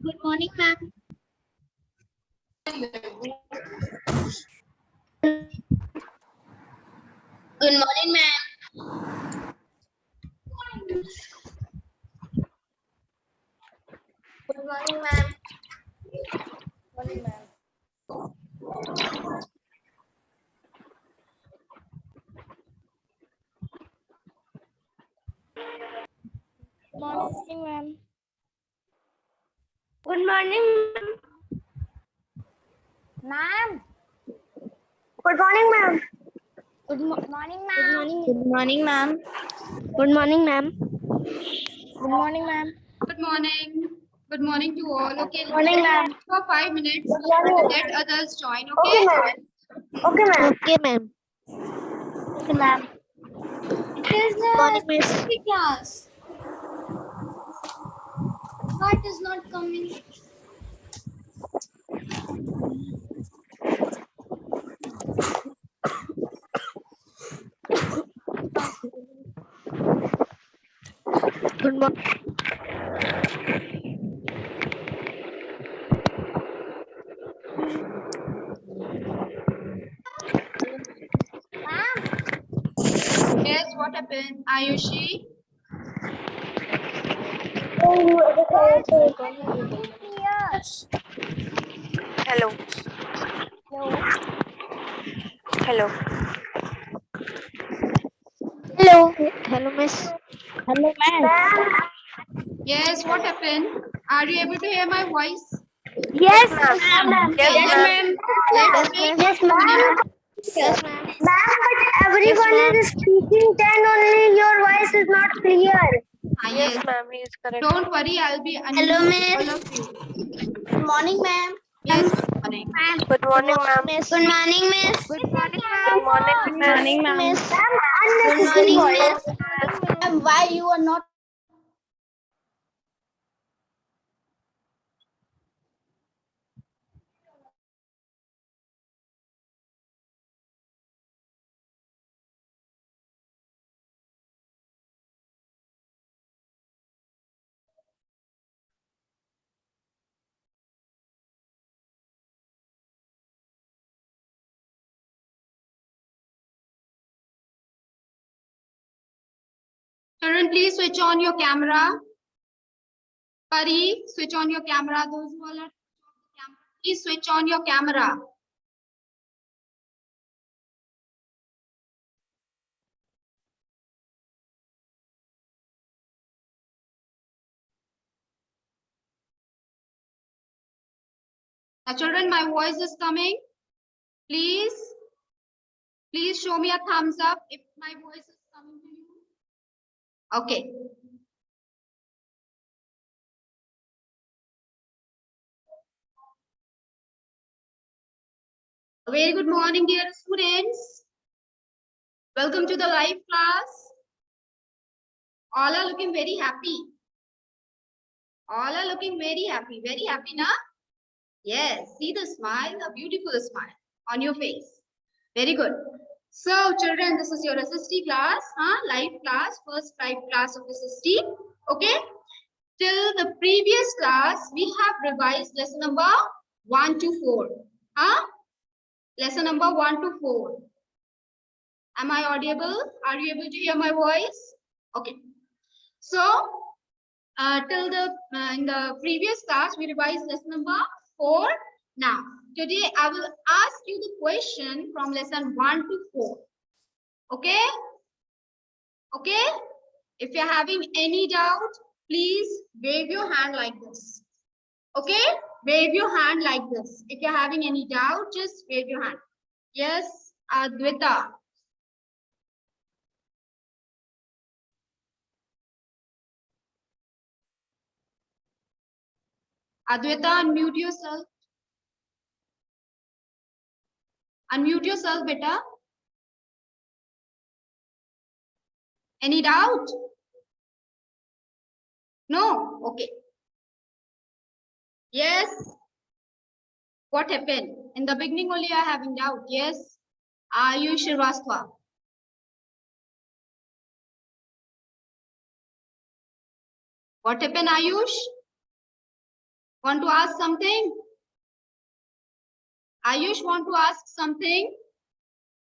Good morning, ma'am. Good morning, ma'am. Good morning, ma'am. Morning, ma'am. Morning, ma'am. Good morning, Ma'am. good morning, ma'am. Morning, ma'am. Good morning, ma'am. Good morning, ma'am. Good morning, ma'am. Good morning. Good morning to all. Okay, Morning, ma'am. for 5 minutes. Good morning. Let others join. Okay, Okay. ma'am. Okay, ma'am. Okay, ma'am. Okay, ma'am. It is Morning, the miss. history class. What is not coming? Good morning. Ma'am. Yes, what happened? Ayushi? Yes. Hello. Hello. Hello. Hello. Hello, miss. Hello, ma'am. Yes, what happened? Are you able to hear my voice? Yes, Ma'am. Yes, Okay, ma'am. let's Yes, make ma'am. Yes, ma'am. Yes, ma'am. Ma'am, but everyone ma'am. is speaking, then only your voice is not clear. Yes, yes. ma'am. He is correct. Don't worry, I'll be Hello, unmuting all miss. of you. Good morning, ma'am. Yes, good morning. Good morning, ma'am. Miss. Good morning, miss. Good morning, Good morning, Good miss. morning, ma'am. Miss. Good Good morning, morning, ma'am. miss. Ma'am, why you are not? Children, please switch on your camera. Pari, switch on your camera. Those who are not switch on the camera, please switch on your camera. Now, children, my voice is coming. Please show me a thumbs up if my voice is coming to you. Okay. A very good morning, dear students. Welcome to the live class. All are looking very happy. All are looking very happy. Very happy, na? Yes, see the smile, a beautiful smile on your face. Very good. So, children, this is your SST class, live class, first live class of SST. Okay. Till the previous class, we have revised lesson number 1 to 4. Lesson number 1 to 4. Am I audible? Are you able to hear my voice? Okay. So, till the in the previous class, we revised lesson number 4. Now, today I will ask you the question from lesson 1 to 4. Okay? Okay? If you're having any doubt, please wave your hand like this. Okay? Wave your hand like this. If you're having any doubt, just wave your hand. Yes, Adwaita. Adwaita, unmute yourself. Unmute yourself, beta. Any doubt? No? Okay. Yes. What happened? In the beginning only I having doubt. Yes. Ayush Srivastava. What happened, Ayush? Want to ask something? Ayush, want to ask something?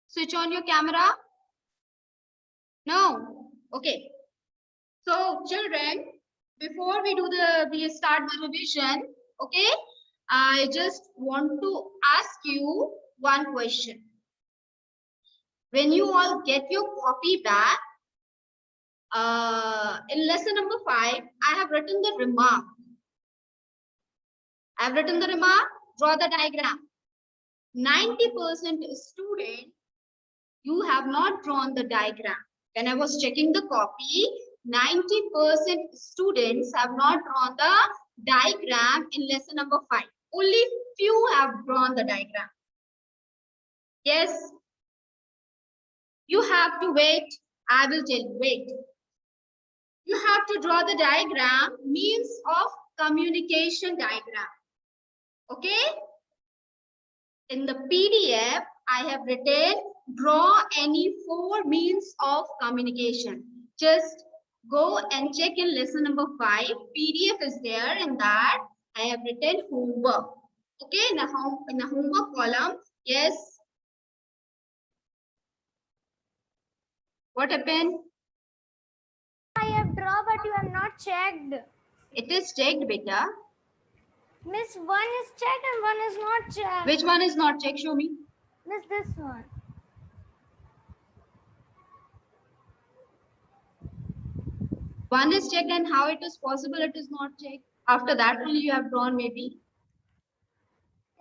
Switch on your camera. No. Okay. So, children, before we start the revision, okay, I just want to ask you one question. When you all get your copy back, in lesson number 5, I have written the remark. I have written the remark, draw the diagram. 90% student, you have not drawn the diagram. When I was checking the copy, 90% students have not drawn the diagram in lesson number 5. Only few have drawn the diagram. Yes. You have to wait. I will tell you, wait. You have to draw the diagram, means of communication diagram. Okay? In the PDF, I have written, draw any 4 means of communication. Just go and check in lesson number 5. PDF is there. In that, I have written homework. Okay, in the homework column, yes. What happened? I have drawn, but you have not checked. It is checked, beta. Miss, one is checked and one is not checked. Which one is not checked? Show me. Miss, this one. One is checked, and how it is possible it is not checked? After that only you have drawn, maybe.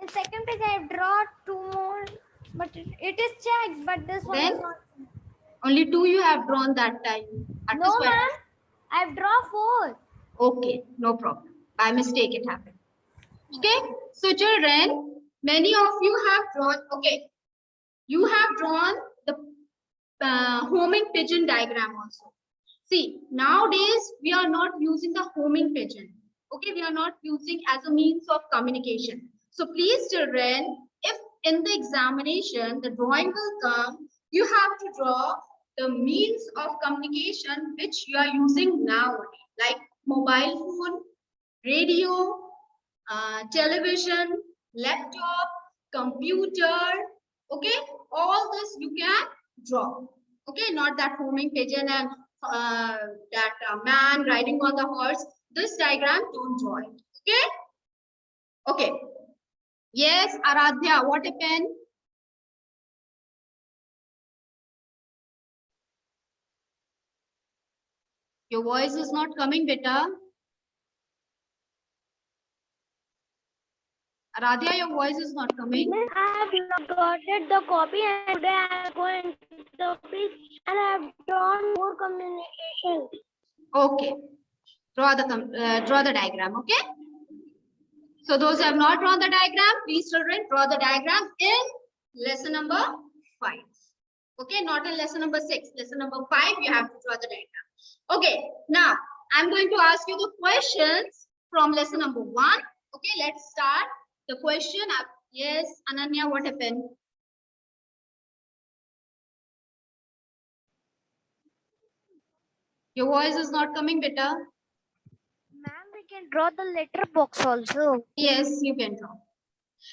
In second page, I have drawn 2 more, but it is checked, but this one Then? is not. Only 2 you have drawn that time. That is No, why- ma'am. I have drawn 4. Okay, no problem. By mistake it happened. Okay, so children, many of you have drawn, okay, you have drawn the homing pigeon diagram also. See, nowadays we are not using the homing pigeon. Okay, we are not using as a means of communication. So please children, if in the examination the drawing will come, you have to draw the means of communication which you are using nowadays, like mobile phone, radio, television, laptop, computer, okay, all this you can draw. Okay, not that homing pigeon and that man riding on the horse. This diagram, don't draw it. Okay. Okay. Yes, Aradhya, what happened? Your voice is not coming, beta. Aradhya, your voice is not coming. I have got the copy and today I am going to the office and I have drawn more communication. Okay. Draw the diagram. Okay. So those who have not drawn the diagram, please children draw the diagram in lesson number 5. Okay, not in lesson number 6. Lesson number 5, you have to draw the diagram. Okay, now I'm going to ask you the questions from lesson number 1. Okay, let's start the question. Yes, Ananya, what happened? Your voice is not coming, beta. Ma'am, we can draw the letter box also. Yes, you can draw.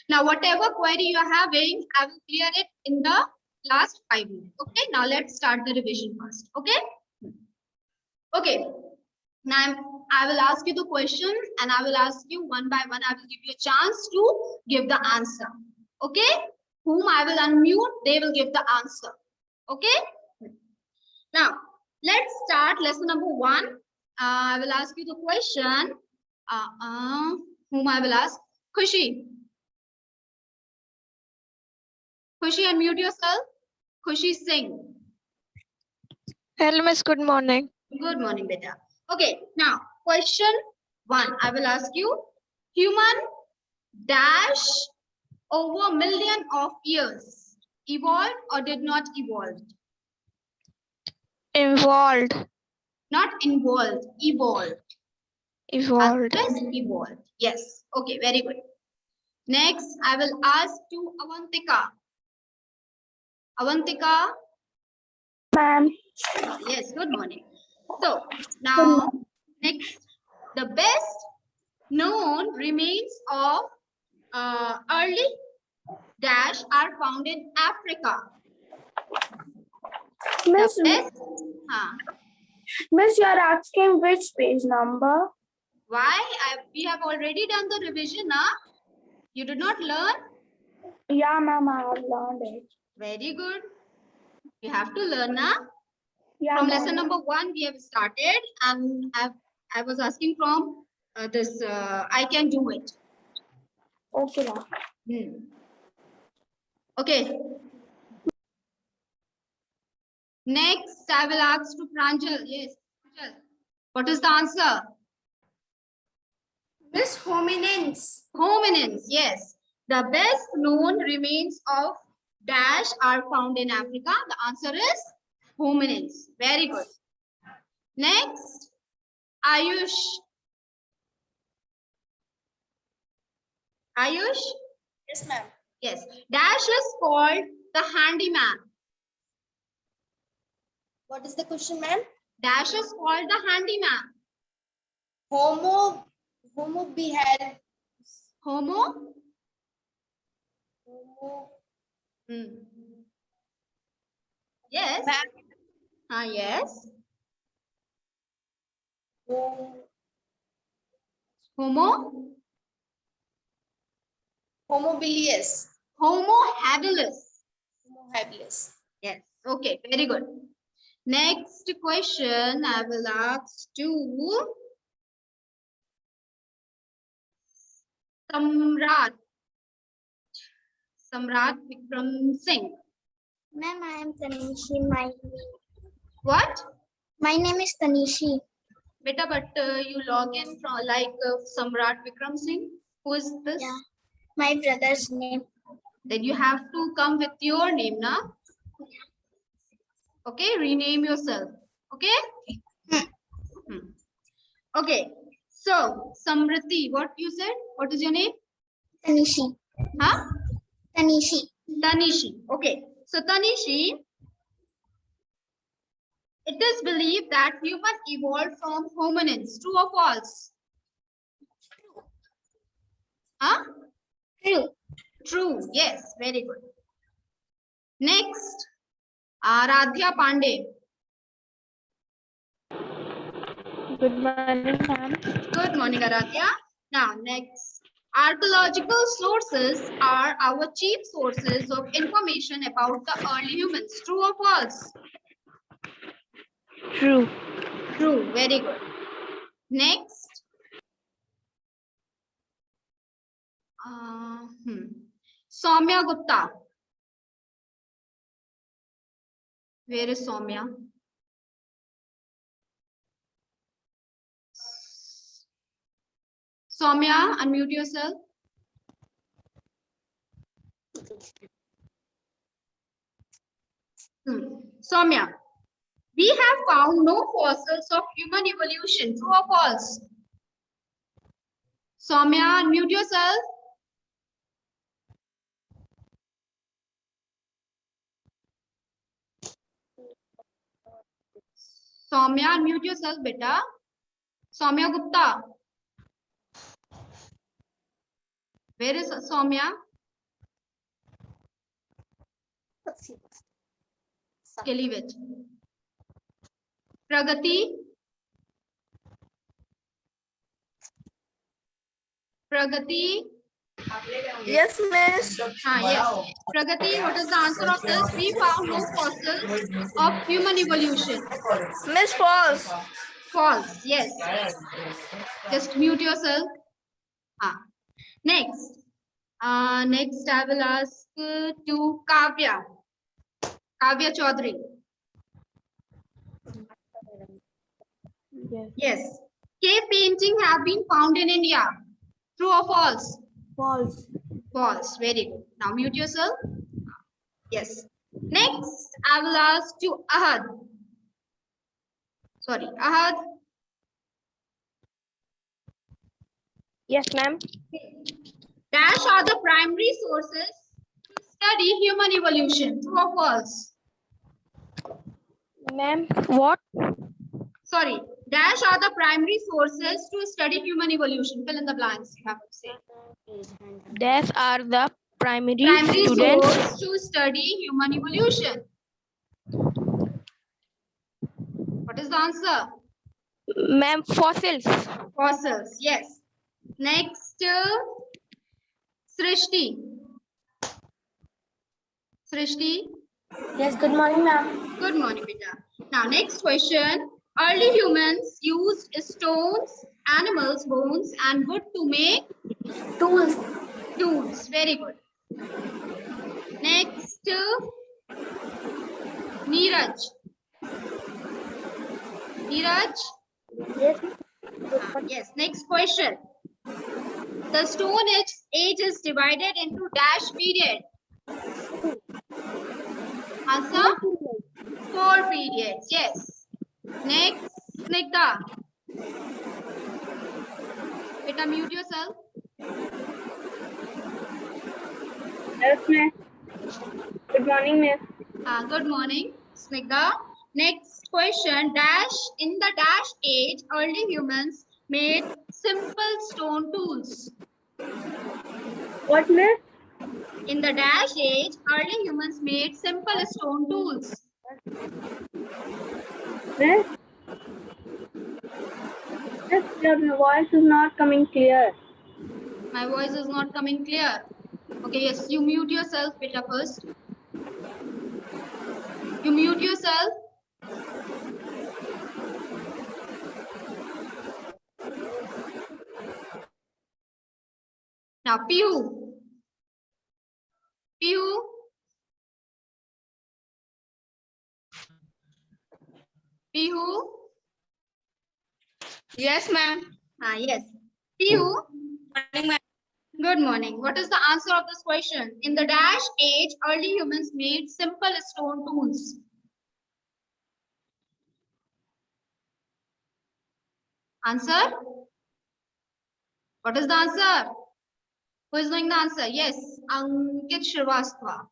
Now, whatever query you are having, I will clear it in the last 5 minutes. Okay, now let's start the revision first. Okay. Okay. Now I will ask you the questions and I will ask you one by one. I will give you a chance to give the answer. Okay. Whom I will unmute, they will give the answer. Okay. Now let's start lesson number 1. I will ask you the question. Whom I will ask? Khushi. Khushi, unmute yourself. Khushi Singh. Hello, Miss. Good morning. Good morning, beta. Okay, now question 1. I will ask you. Human dash over million of years evolved or did not evolve? Involved. Not involved, evolved. Evolved. Yes, evolved. Yes. Okay, very good. Next, I will ask to Avantika. Avantika? Ma'am. Yes, good morning. So now next, the best known remains of early dash are found in Africa. Miss, The best, Miss, you are asking which page number? why? We have already done the revision, huh? You did not learn? Yeah, ma'am, I have learned it. Very good. You have to learn, huh? Yeah, From ma'am. lesson number 1, we have started, and I was asking from this, I can do it. Okay, ma'am. Okay. Next, I will ask to Pranjal. Yes, Pranjal. What is the answer? Miss, hominins. Hominins, yes. The best known remains of dash are found in Africa. The answer is hominins. Very good. Next, Ayush. Ayush? Yes, ma'am. Yes. Dash is called the handyman. What is the question, ma'am? Dash is called the handyman. Homo behad. Homo? Homo. Yes. Yes. Homo? Homo bilius. Homo habilis. Homo habilis. Yes. Okay. Very good. Next question I will ask to Samrat. Samrat Vikram Singh. Ma'am, I am Tanishi. What? My name is Tanishi. Beta, but you log in from like Samrat Vikram Singh. Who is this? Yeah. My brother's name. Then you have to come with your name, na? Okay, rename yourself. Okay? Okay. So, Samriti, what you said? What is your name? Tanishi. Huh? Tanishi. Tanishi. Okay. So, Tanishi, it is believed that human evolved from hominins. True or false? Huh? True. True. Yes. Very good. Next, Aradhya Pandey. Good morning, ma'am. Good morning, Aradhya. Now, next. Archaeological sources are our chief sources of information about the early humans. True or false? True. True. Very good. Next. Soumya Gupta. Where is Soumya? Soumya, unmute yourself. Soumya, we have found no fossils of human evolution. True or false? Soumya, unmute yourself. Soumya, unmute yourself, beta. Soumya Gupta. Where is Soumya? Okay, leave it. Pragati. Pragati. Yes, miss. Yes. Pragati, what is the answer of this? We found no fossils of human evolution. Miss, false. False. Yes. Just mute yourself. Next. Next, I will ask to Kavya. Kavya Chaudhary. Yes. Yes. Cave painting have been found in India. True or false? False. False. Very good. Now mute yourself. Yes. Next, I will ask to Ahad. Sorry, Ahad. Yes, ma'am. Dash are the primary sources study human evolution. True or false? Ma'am, What? Sorry. Dash are the primary sources to study human evolution. Fill in the blanks. You have to say. These are the primary Primary students. source to study human evolution. What is the answer? Ma'am, fossils. Fossils. Yes. Next, Srishti. Srishti. yes, good morning, ma'am. Good morning, beta. Now, next question. Early humans used stones, animals' bones, and wood to make Tools. tools. Very good. Next, Neeraj. Neeraj? Yes. Yes. Next question. The Stone Age is divided into dash period. Answer? 4 periods. Yes. Next, Snigdha. Beta, mute yourself. Yes, ma'am. Good morning, ma'am. Good morning, Snigdha. Next question. Dash. In the dash age, early humans made simple stone tools. What, ma'am? In the dash age, early humans made simple stone tools. Ma'am? Yes, your voice is not coming clear. My voice is not coming clear. Okay, yes, you mute yourself, beta, first. You mute yourself. Now, Piyu. Piyu. Piyu. Yes, ma'am. Yes. Piyu. Morning, ma'am. Good morning. What is the answer of this question? In the dash age, early humans made simple stone tools. Answer? What is the answer? Who is knowing the answer? Yes, Ankit Srivastava.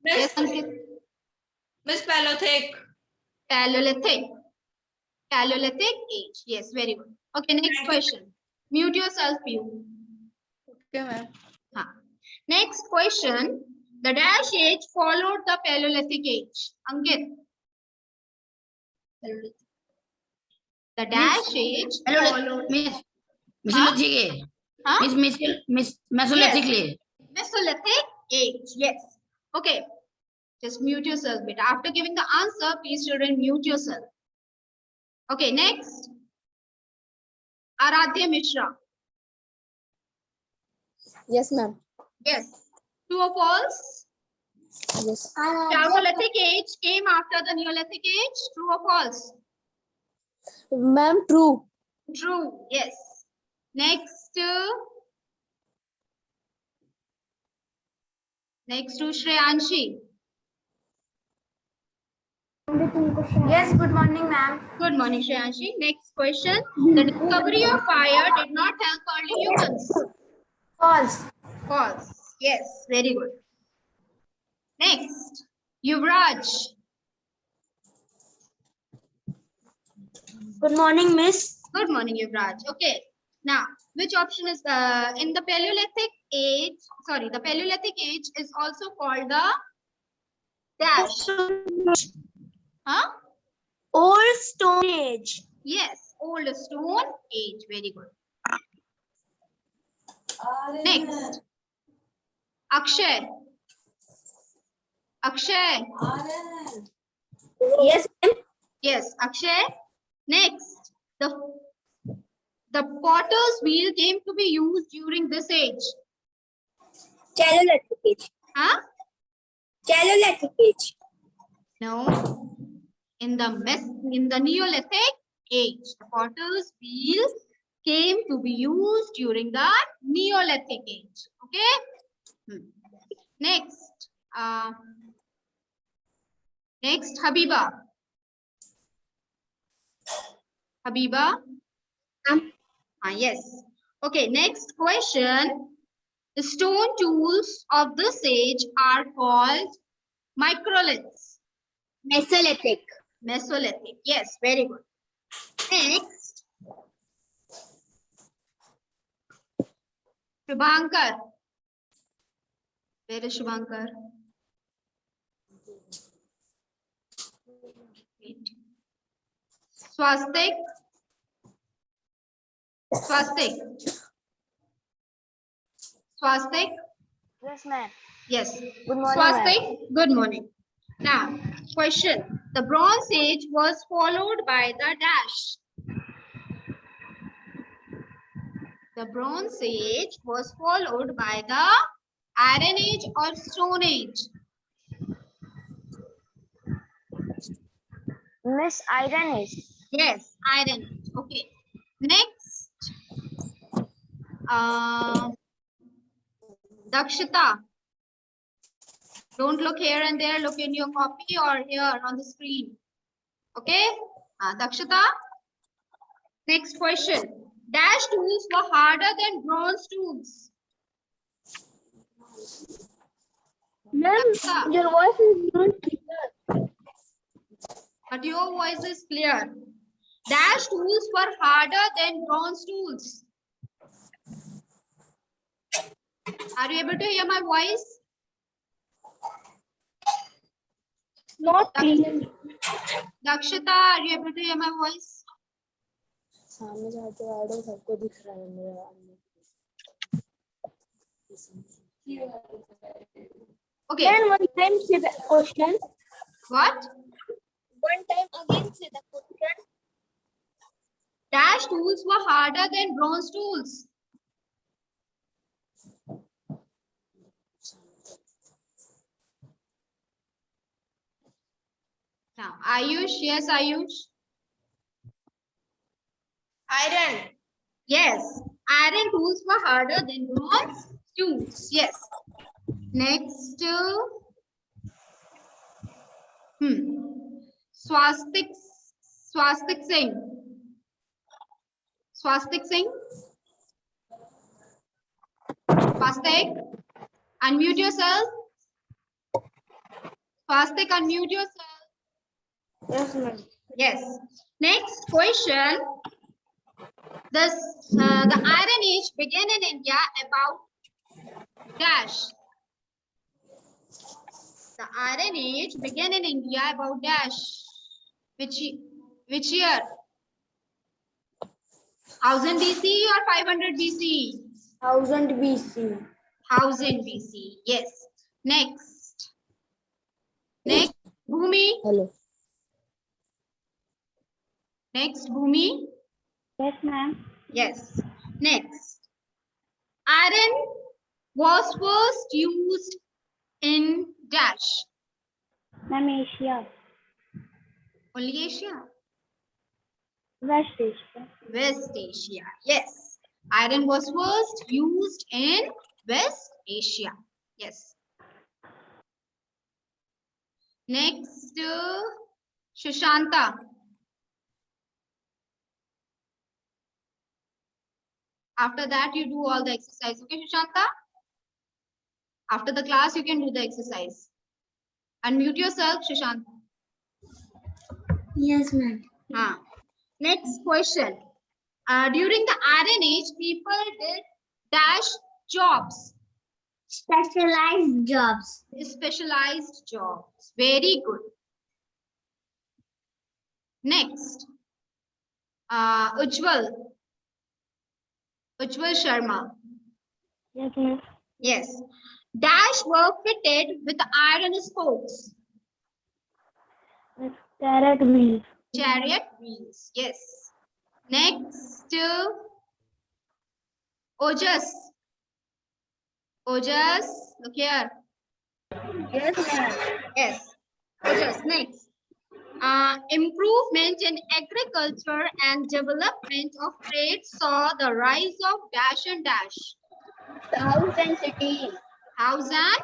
Yes, Ankit. Miss Paleolithic. Paleolithic. Paleolithic age. Yes, very good. Okay, next question. Mute yourself, Piyu. Okay, ma'am. Next question. The dash age followed the Paleolithic age. Ankit. The dash age followed. Mesolithic. Huh? Mesolithic. Yes. Mesolithic age. Yes. Okay. Just mute yourself, bit. After giving the answer, please children mute yourself. Okay, next. Aradhya Mishra. Yes, ma'am. Yes. True or false? Yes. Chalcolithic age came after the Neolithic age. True or false? Ma'am, true. True. Yes. Next. Next to Shreyanshi. Yes, good morning, ma'am. Good morning, Shreyanshi. Next question. The discovery of fire did not help early humans. False. False. Yes, very good. Next, Yuvraj. Good morning, miss. Good morning, Yuvraj. Okay. Now, which option is in the Paleolithic age? Sorry, the Paleolithic age is also called the dash. Huh? Old Stone Age. Yes, Old Stone Age. Very good. Next, Akshay. Akshay. Yes, ma'am. Yes, Akshay. Next, the potter's wheel came to be used during this age. Chalcolithic Age. Huh? Chalcolithic Age. No. In the Neolithic age, the potter's wheel came to be used during the Neolithic age. Okay. Next. Next, Habiba. Habiba? Yes. Okay, next question. The stone tools of the sage are called microliths. Mesolithic. Mesolithic. Yes, very good. Next, Shubhankar. Where is Shubhankar? Wait. Swastik. Swastik. Swastik. Yes, ma'am. Yes. Good morning, Swastik. Good morning. Now, question. The Bronze Age was followed by the dash. The Bronze Age was followed by the Iron Age or Stone Age. Miss Iron Age. Yes, Iron Age. Okay. Next. Dakshita. Don't look here and there. Look in your copy or here on the screen. Okay. Dakshita. Next question. Dash tools were harder than bronze tools. Ma'am, Dakshita. your voice is not clear. But your voice is clear. Dash tools were harder than bronze tools. Are you able to hear my voice? Not clear. Dakshita, are you able to hear my voice? सामने जाते आड़ो सबको दिख रहा है मेरा Okay. Then one time say the question. What? One time again say the question. Dash tools were harder than bronze tools. Now, Ayush, yes, Ayush. Iron. Yes, iron tools were harder than bronze tools. Yes. Next, Swastik Singh. Swastik Singh. Swastik, unmute yourself. Swastik, unmute yourself. Yes, ma'am. Yes. Next question. The Iron Age began in India about dash. The Iron Age began in India about dash. Which year? 1000 BC or 500 BC? 1000 BC. 1000 BC. Yes. Next. Next, Bhumi. Hello Next, Bhumi. Yes, ma'am. Yes. Next. Iron was first used in dash. Ma'am, Asia. Only Asia. West Asia. West Asia. Yes. Iron was first used in West Asia. Yes. Next, Shushanta. After that, you do all the exercise. Okay, Shushanta? After the class, you can do the exercise. Unmute yourself, Shushanta. Yes, ma'am. Next question. During the Iron Age, people did dash jobs. Specialized jobs. Specialized jobs. Very good. Next. Ujjwal. Ujjwal Sharma. Yes, ma'am. Yes. Dash were fitted with iron spokes. Carrot wheels. Chariot wheels. Yes. Next. Ojas. Ojas. Look here. Yes, ma'am. Yes. Ojas. Next. Improvement in agriculture and development of trade saw the rise of dash and dash. Towns and cities. House and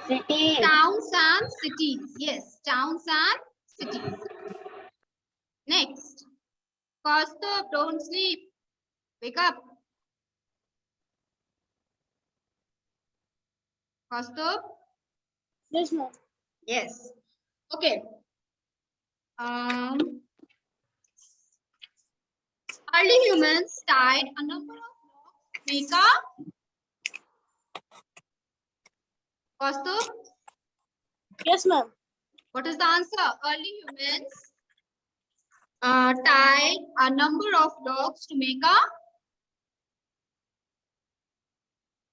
Cities. towns and cities. Yes, towns and cities. Next. Kaustubh, don't sleep. Wake up. Kaustubh? Yes, ma'am. Yes. Okay. Early humans tied a number of logs to make a. Kaustubh? Yes, ma'am. What is the answer? Early humans tied a number of logs to make a.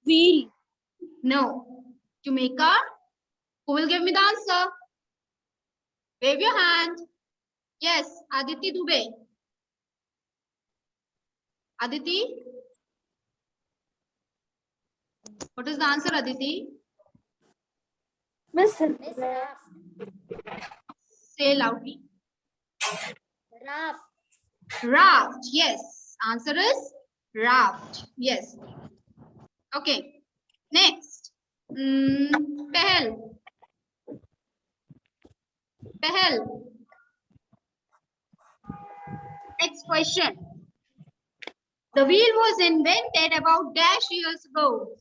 Wheel. No. To make a. Who will give me the answer? Wave your hand. Yes, Aditi Dubey. Aditi? What is the answer, Aditi? Miss. Say loudly. Raft. Raft. Yes. Answer is raft. Yes. Okay. Next. Pehel. Pehel. Next question. The wheel was invented about dash years ago.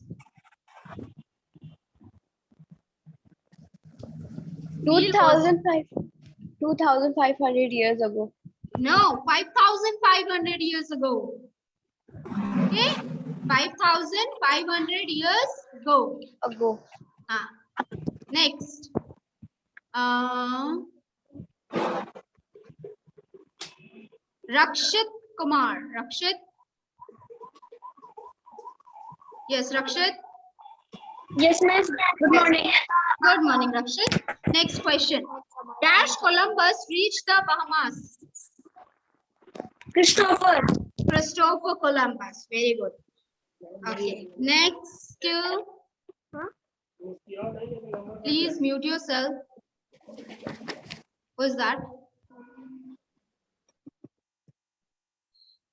2,500 years ago. No, 5,500 years ago. Okay, 5,500 years ago. Next. Rakshit Kumar. Rakshit. Yes, Rakshit. Yes, miss. Good morning. Good morning, Rakshit. Next question. Dash Columbus reached the Bahamas. Christopher. Christopher Columbus. Very good. Okay. Next. Please mute yourself. Who's that?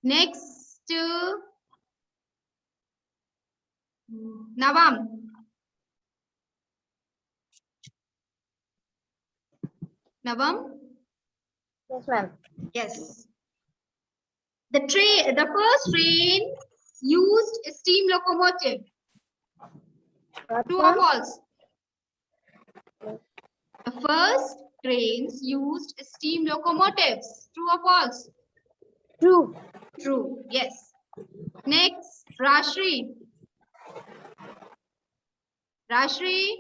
Next. Navam. Navam? Yes, ma'am. Yes. The first train used a steam locomotive. True or false? The first trains used steam locomotives. True or false? True. True. Yes. Next, Rashri. Rashri?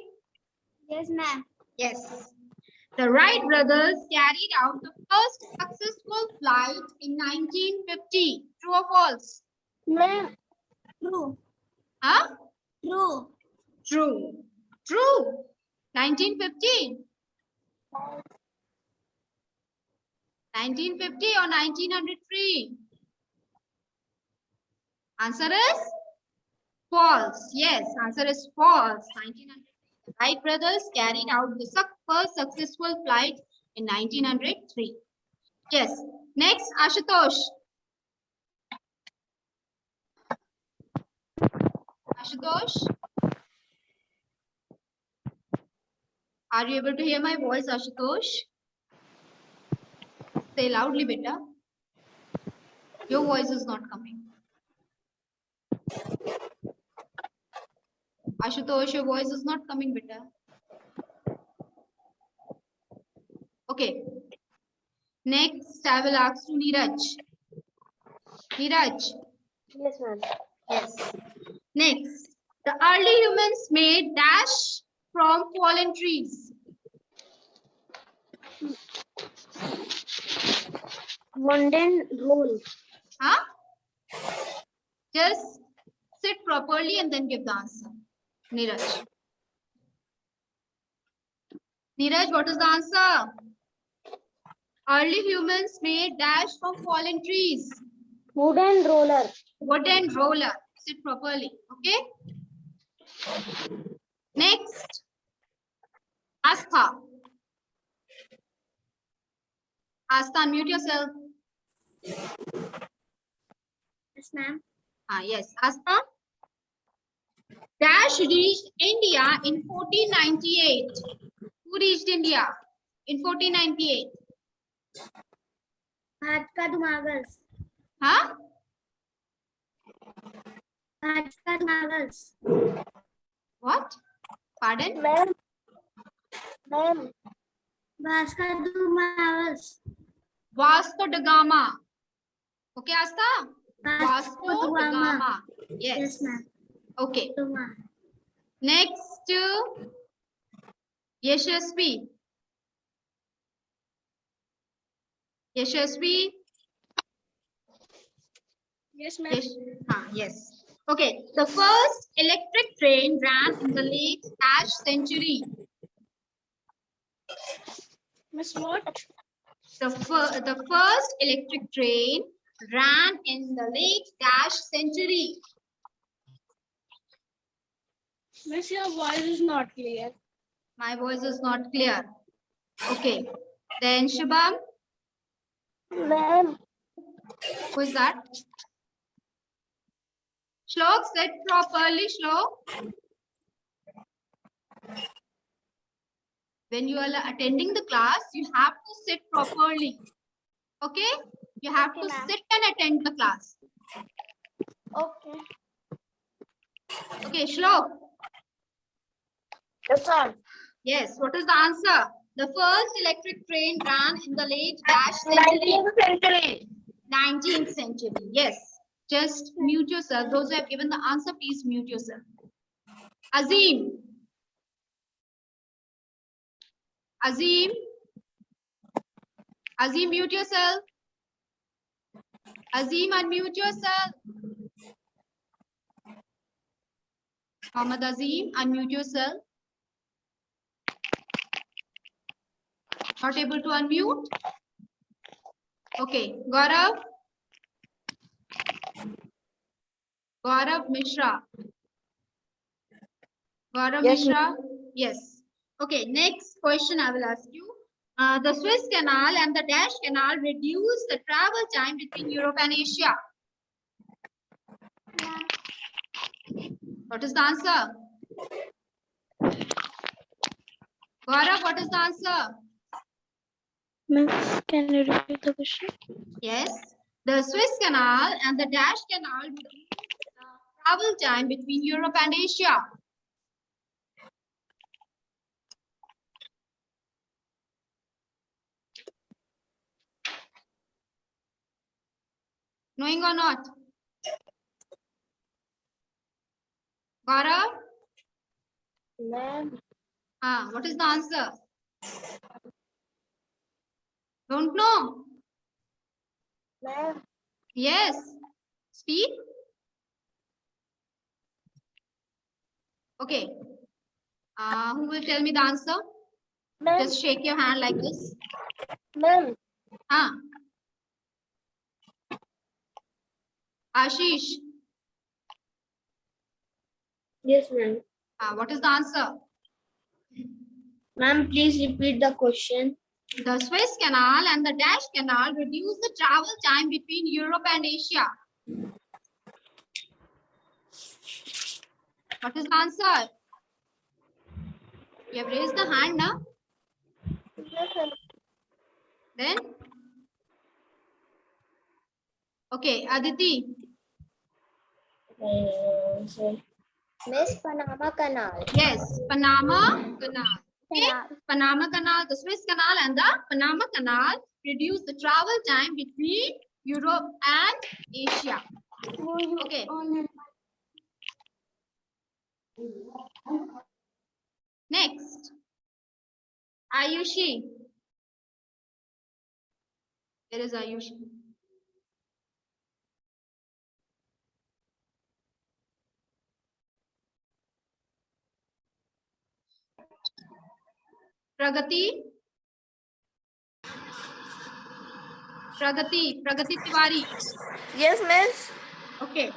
Yes, ma'am. Yes. The Wright brothers carried out the first successful flight in 1950. True or false? Ma'am. True. Huh? True. True. True. 1950. 1950 or 1903? Answer is false. Yes, answer is false. 1903. The Wright brothers carried out the first successful flight in 1903. Yes. Next, Ashutosh. Ashutosh? Are you able to hear my voice, Ashutosh? Say loudly, beta. Your voice is not coming. Ashutosh, your voice is not coming, beta. Okay. Next, I will ask you Neeraj. Neeraj. Yes, ma'am. Yes. Next, the early humans made dash from fallen trees. Mundane rule. Huh? Just sit properly and then give the answer. Neeraj. Neeraj, what is the answer? Early humans made dash from fallen trees. Wooden roller. Wooden roller. Sit properly. Okay. Next. Astha. Astha, unmute yourself. Yes, ma'am. Yes. Astha. Dash reached India in 1498. Who reached India in 1498? Bhatka Mughals. Huh? Bhatka Mughals. What? Pardon? Ma'am. Ma'am. Vasco Vasco da Gama. Okay, Asta? Vasco da Gama. Yes. Yes, ma'am. Okay. Next, Yashasvi. Yashasvi. Yes, ma'am. Yes. Yes. Okay. The first electric train ran in the late century. Miss, what? The first electric train ran in the late century. Miss, your voice is not clear. My voice is not clear. Okay. Then Shubham. Ma'am. Who is that? Shlok, sit properly, Shlok. When you are attending the class, you have to sit properly. Okay? You have to sit and attend the class. Okay. Okay, Shlok. Yes, sir. Yes, what is the answer? The first electric train ran in the late century. 19th century. 19th century. Yes. Just mute yourself. Those who have given the answer, please mute yourself. Azim. Azim. Azim, mute yourself. Azim, unmute yourself. Mohammed Azim, unmute yourself. Not able to unmute? Okay, Gaurav. Gaurav Mishra. Gaurav Yes, Mishra? Yes. Okay, next question I will ask you. The Suez Canal and the Dash Canal reduce the travel time between Europe and Asia. What is the answer? Gaurav, what is the answer? Miss, can you repeat the question? Yes. The Suez Canal and the Dash Canal reduce the travel time between Europe and Asia. Knowing or not? Gaurav? Ma'am. What is the answer? Don't know? Ma'am. Yes. Speak. Okay. Who will tell me the answer? Ma'am. Just shake your hand like this. Ma'am. Ashish. Yes, ma'am. What is the answer? Ma'am, please repeat the question. The Suez Canal and the Dash Canal reduce the travel time between Europe and Asia. What is the answer? You have raised the hand now. Yes, ma'am. Then? Okay, Aditi. Miss, Panama Canal. Yes, Panama Canal. Okay, Panama Canal, the Suez Canal and the Panama Canal reduce the travel time between Europe and Asia. Okay. Next, Ayushi. There is Ayushi. Pragati. Pragati Tiwari. Yes, miss. Okay.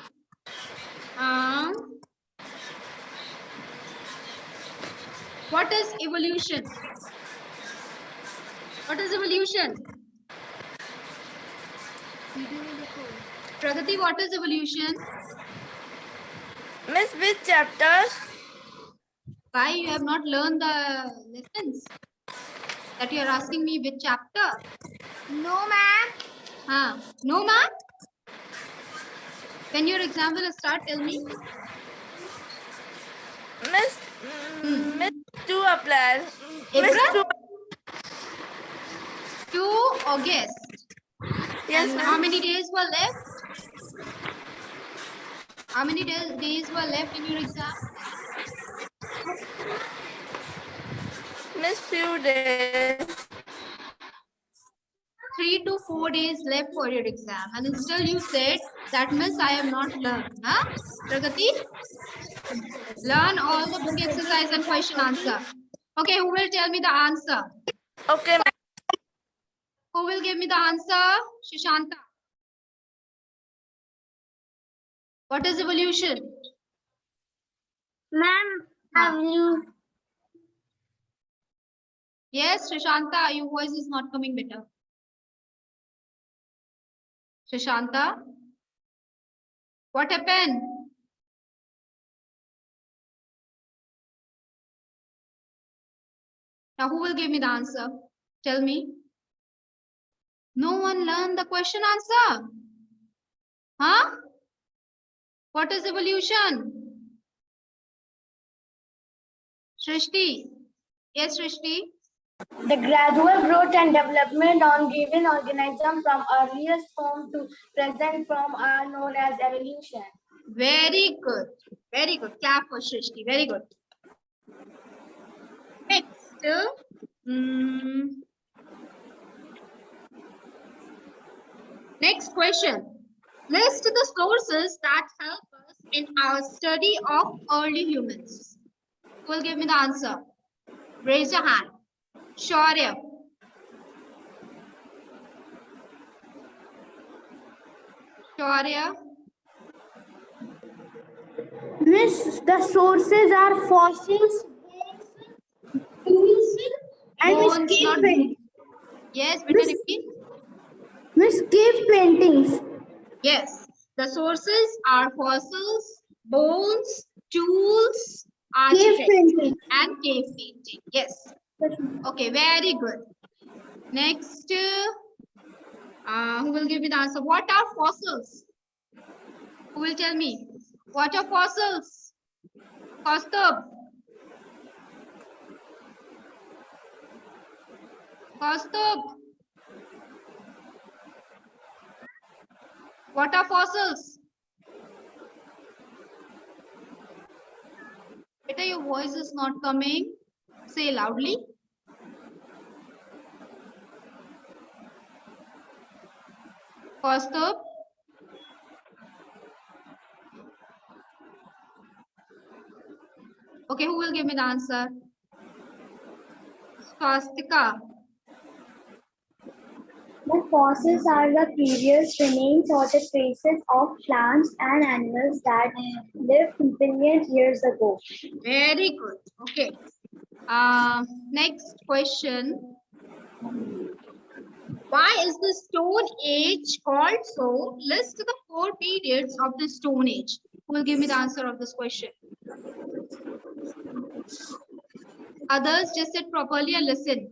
What is evolution? What is evolution? Pragati, what is evolution? Miss, which chapter? Why you have not learned the lessons? That you are asking me which chapter? No, ma'am. No, ma'am? When your exam will start, tell me. Miss, April? 2 August. Yes, And how many days were left? How many days were left in your exam? Miss, few days. 3 to 4 days left for your exam, and still you said that Miss, I have not learned. Huh? Pragati? Learn all the book exercise and question answer. Okay, who will tell me the answer? Okay, ma'am. Who will give me the answer? Shishanta. What is evolution? Ma'am, have you? Yes, Shishanta, your voice is not coming better. Shishanta? What happened? Now, who will give me the answer? Tell me. No one learned the question answer. Huh? What is evolution? Shrishti. Yes, Shrishti. The gradual growth and development on given organism from earliest form to present form are known as evolution. Very good. Very good. Clap for Shrishti. Very good. Next. Next question. List the sources that help us in our study of early humans. Who will give me the answer? Raise your hand. Shaurya. Shaurya. Miss, the sources are fossils, bones, and Bones, cave not- paintings. Yes, better repeat. Miss, cave paintings. Yes, the sources are fossils, bones, tools, artifacts, painting. and cave painting. Yes. Okay, very good. Next, who will give me the answer? What are fossils? Who will tell me? What are fossils? Kaustubh. Kaustubh. What are fossils? Beta, your voice is not coming. Say loudly. Kaustubh. Okay, who will give me the answer? Swastika. The fossils are the curious remains or the traces of plants and animals that lived billion years ago. Very good. Okay. Next question. Why is the Stone Age called so? List the 4 periods of the Stone Age. Who will give me the answer of this question? Others, just sit properly and listen.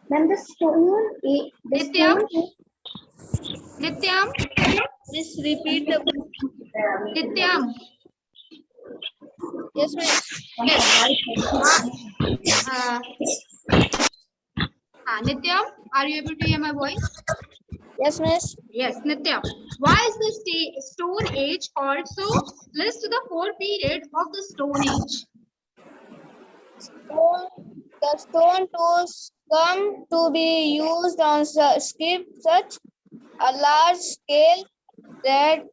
Then the stone age. Nityam? Nityam? Miss, repeat the. Nityam? Yes, miss. Nityam, are you able to hear my voice? Yes, miss. Yes, Nityam. Why is the Stone Age called so? List the 4 periods of the Stone Age. The stone tools come to be used on such a large scale that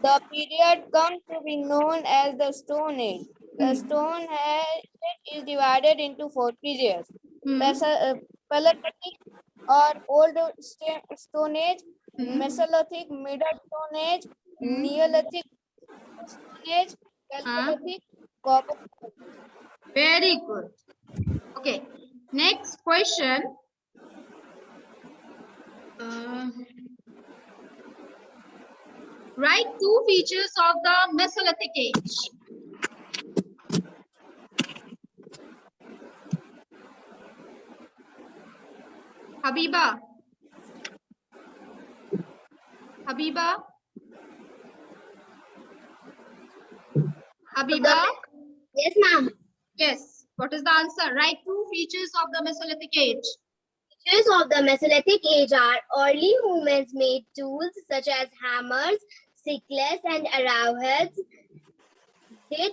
the period comes to be known as the Stone Age. The Stone Age is divided into 4 periods. Paleolithic or Old Stone Age, Mesolithic, Middle Stone Age, Neolithic Stone Age, Chalcolithic, Copper. Very good. Okay. Next question. Write 2 features of the Mesolithic age. Habiba. Habiba. Habiba. Yes, ma'am. Yes. What is the answer? Write 2 features of the Mesolithic age. Features of the Mesolithic age are early humans made tools such as hammers, sickles, and arrowheads. They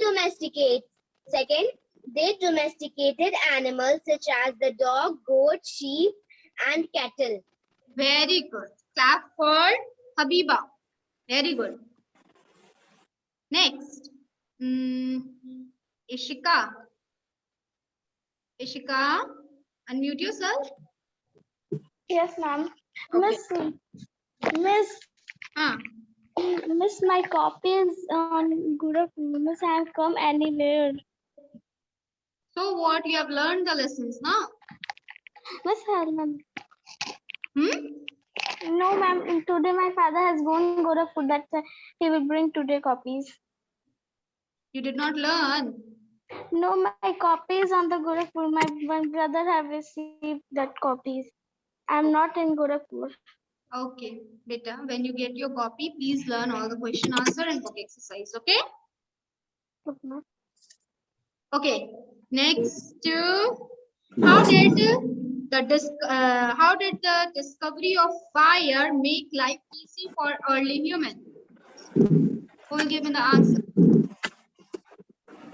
domesticated animals such as the dog, goat, sheep, and cattle. Very good. Clap for Habiba. Very good. Next. Ishika. Ishika, unmute yourself. Yes, ma'am. Okay. Miss, my copy is on Guru. Miss, I have come anywhere. So what you have learned the lessons now? Miss, ma'am. Hmm? No, ma'am. Today my father has gone Gorakhpur. That's why he will bring today copies. You did not learn. No, my copy is on the Gorakhpur. My brother have received that copies. I'm not in Gorakhpur. Okay, beta. When you get your copy, please learn all the question answer and book exercise. Okay. Okay. Next, how did the discovery of fire make life easy for early humans? Who will give me the answer?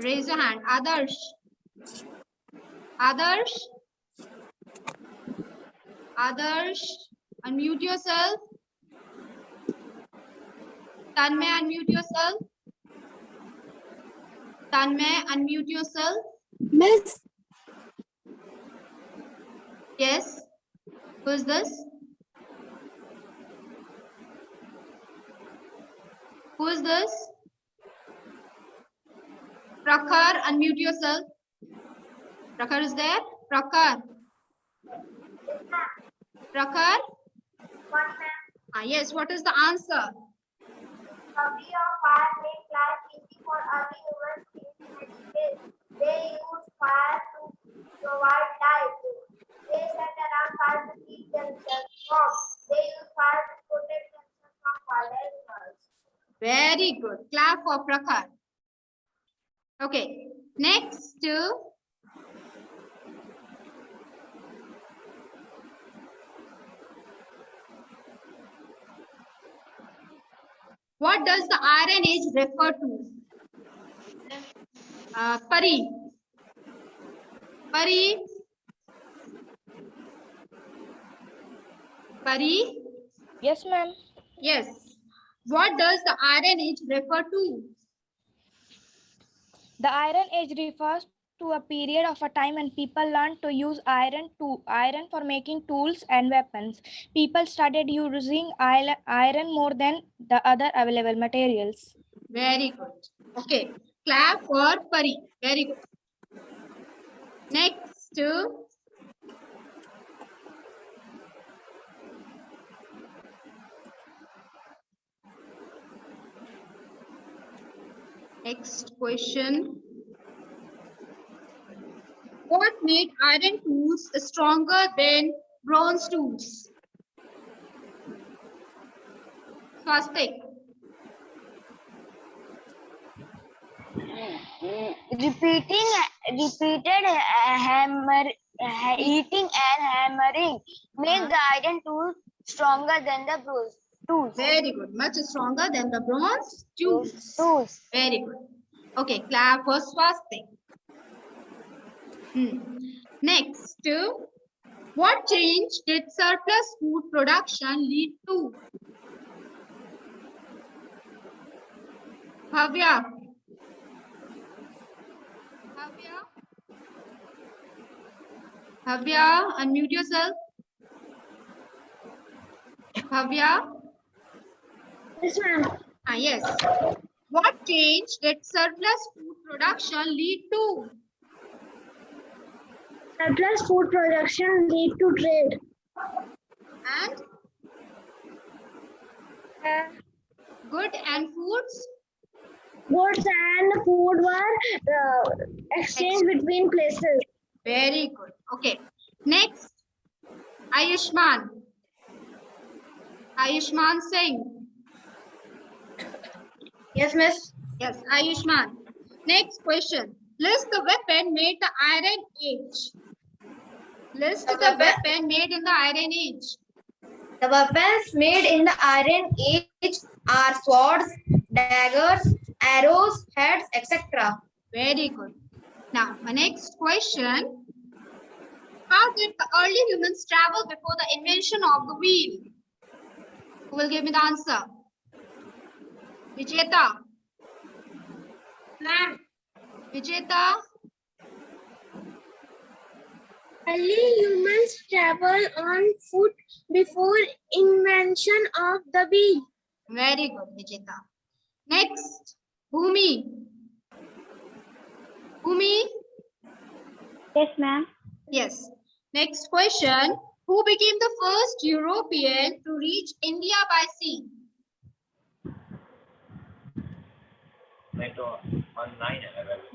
Raise your hand. Adarsh. Adarsh. Adarsh. Unmute yourself. Tanmay, unmute yourself. Tanmay, unmute yourself. Miss. Yes. Who is this? Who is this? Prakhar, unmute yourself. Prakhar is there? Prakhar. Prakhar? Yes, what is the answer? Discovery of fire made life easy for early humans in many ways. They used fire to provide light. They sat around fire to keep themselves warm. They used fire to protect themselves from wild animals. Very good. Clap for Prakhar. Okay. Next. What does the Iron Age refer to? Pari. Pari. Pari. Yes, ma'am. Yes. What does the Iron Age refer to? The Iron Age refers to a period of a time when people learned to use iron for making tools and weapons. People started using iron more than the other available materials. Very good. Okay. Clap for Pari. Very good. Next. Next question. What made iron tools stronger than bronze tools? Swastik. Heating and hammering make the iron tools stronger than the bronze tools. Very good. Much stronger than the bronze tools. Very good. Okay, clap for Swastik. Next, what change did surplus food production lead to? Bhavya. Bhavya, unmute yourself. Bhavya. Yes, ma'am. Yes. What change did surplus food production lead to? Surplus food production lead to trade. And good and foods? Goods and food were exchanged between places. Very good. Okay. Next, Ayushman. Ayushman Singh. Yes, miss. Yes, Ayushman. Next question. List the weapon made the Iron Age. List the weapon made in the Iron Age. The weapons made in the Iron Age are swords, daggers, arrows, heads, etc. Very good. Now, my next question. How did the early humans travel before the invention of the wheel? Who will give me the answer? Vicheta. Ma'am. Vicheta. Early humans traveled on foot before invention of the wheel. Very good, Vicheta. Next, Bhumi. Bhumi. Yes, ma'am. Yes. Next question. Who became the first European to reach India by sea?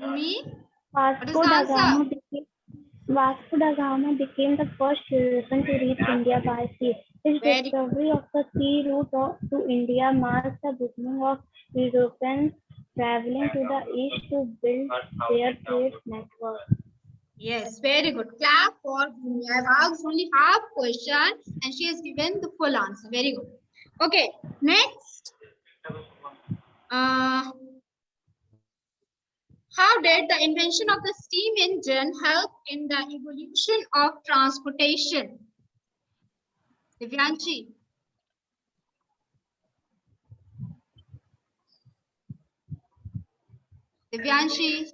Bhumi. What is the answer? Vasco da Gama became the first European to reach India by sea. His Very discovery of the sea route to India marks the beginning of Europeans traveling to the east to build their trade network. Yes, very good. Clap for Bhumi. I have asked only half question and she has given the full answer. Very good. Okay, next. How did the invention of the steam engine help in the evolution of transportation? Divyanshi. Divyanshi.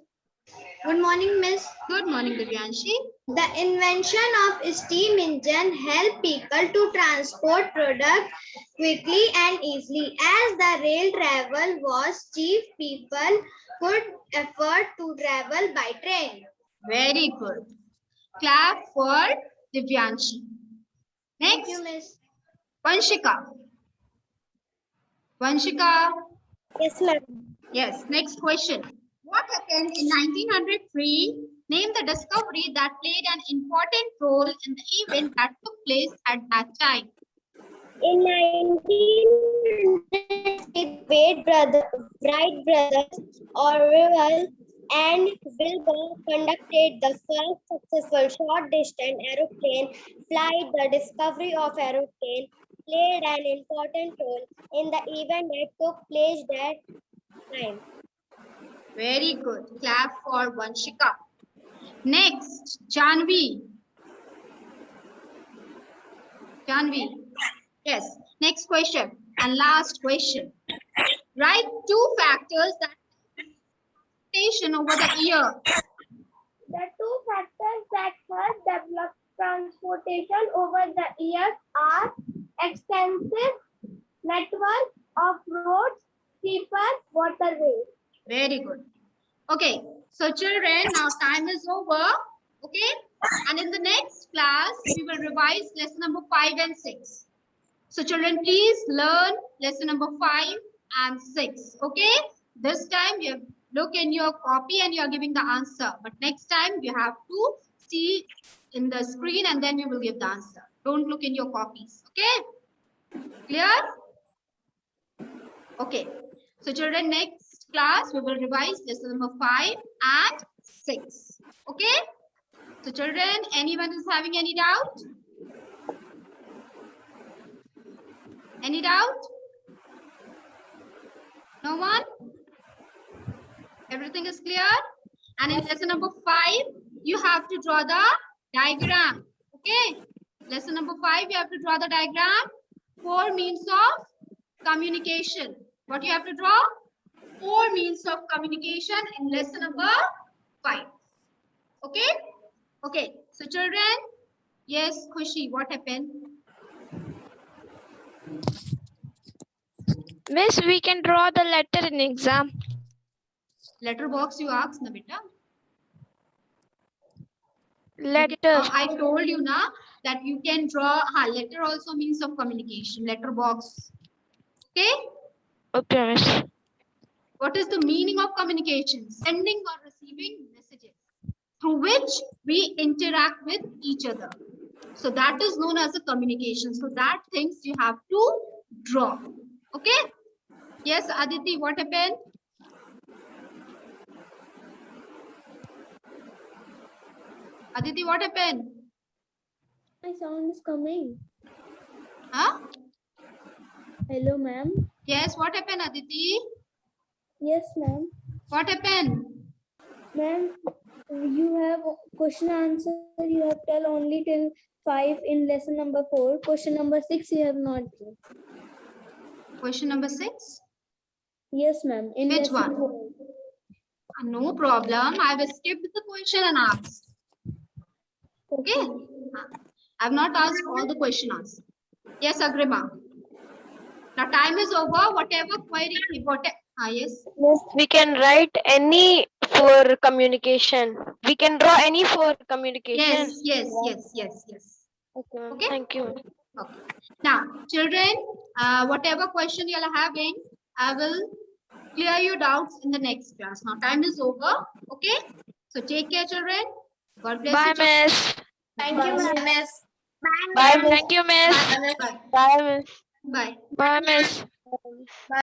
Good morning, Miss. Good morning, Divyanshi. The invention of steam engine helped people to transport products quickly and easily. As the rail travel was cheap, people could afford to travel by train. Very good. Clap for Divyanshi. Thank Next, you, Miss. Vanshika. Vanshika. Yes, ma'am. Yes, next question. What happened in 1903? Name the discovery that played an important role in the event that took place at that time. In 1900, Wright brothers, Orville and Wilbur conducted the first successful short-distance aeroplane flight. The discovery of aeroplane played an important role in the event that took place that time. Very good. Clap for Vanshika. Next, Janvi. Janvi. Yes. Next question and last question. Write two factors that transportation over the year. The two factors that have developed transportation over the years are extensive network of roads, cheaper waterways. Very good. Okay. So children, now time is over. Okay. And in the next class, we will revise lesson number 5 and 6. So children, please learn lesson number 5 and 6. Okay. This time you look in your copy and you are giving the answer. But next time you have to see in the screen and then you will give the answer. Don't look in your copies. Okay. Clear? Okay. So children, next class we will revise lesson number 5 and 6. Okay. So children, anyone is having any doubt? Any doubt? No one? Everything is clear? And in lesson number 5, you have to draw the diagram. Okay. Lesson number 5, you have to draw the diagram. 4 means of communication. What you have to draw? 4 means of communication in lesson number 5. Okay. Okay. So children, yes, Khushi, what happened? Miss, we can draw the letter in exam. Letter box you asked, na beta. Letter. I told you na that you can draw. Letter also means of communication. Letter box. Okay. Okay, Miss. What is the meaning of communication? Sending or receiving messages through which we interact with each other. So that is known as a communication. So that things you have to draw. Okay. Yes, Aditi, what happened? Aditi, what happened? My sound is coming. Huh? Hello, ma'am. Yes, what happened, Aditi? Yes, ma'am. What happened? Ma'am, you have question answer. You have tell only till 5 in lesson number 4. Question number 6 you have not given. Question number 6. Yes, ma'am. In Which lesson one? 4. No problem. I will skip the question and ask. Okay. I have not asked all the questions. Yes, Agrima. Now time is over. Whatever query, yes. Yes, we can write any for communication. We can draw any for communication. Yes. Okay, ma'am. Okay. Thank you. Okay. Now, children, whatever question you are having, I will clear your doubts in the next class. Now time is over. Okay. So take care, children. God bless Bye, you. children. miss. Thank you, miss. Bye. Thank you, miss. Bye. Bye, miss. Bye. Bye, miss.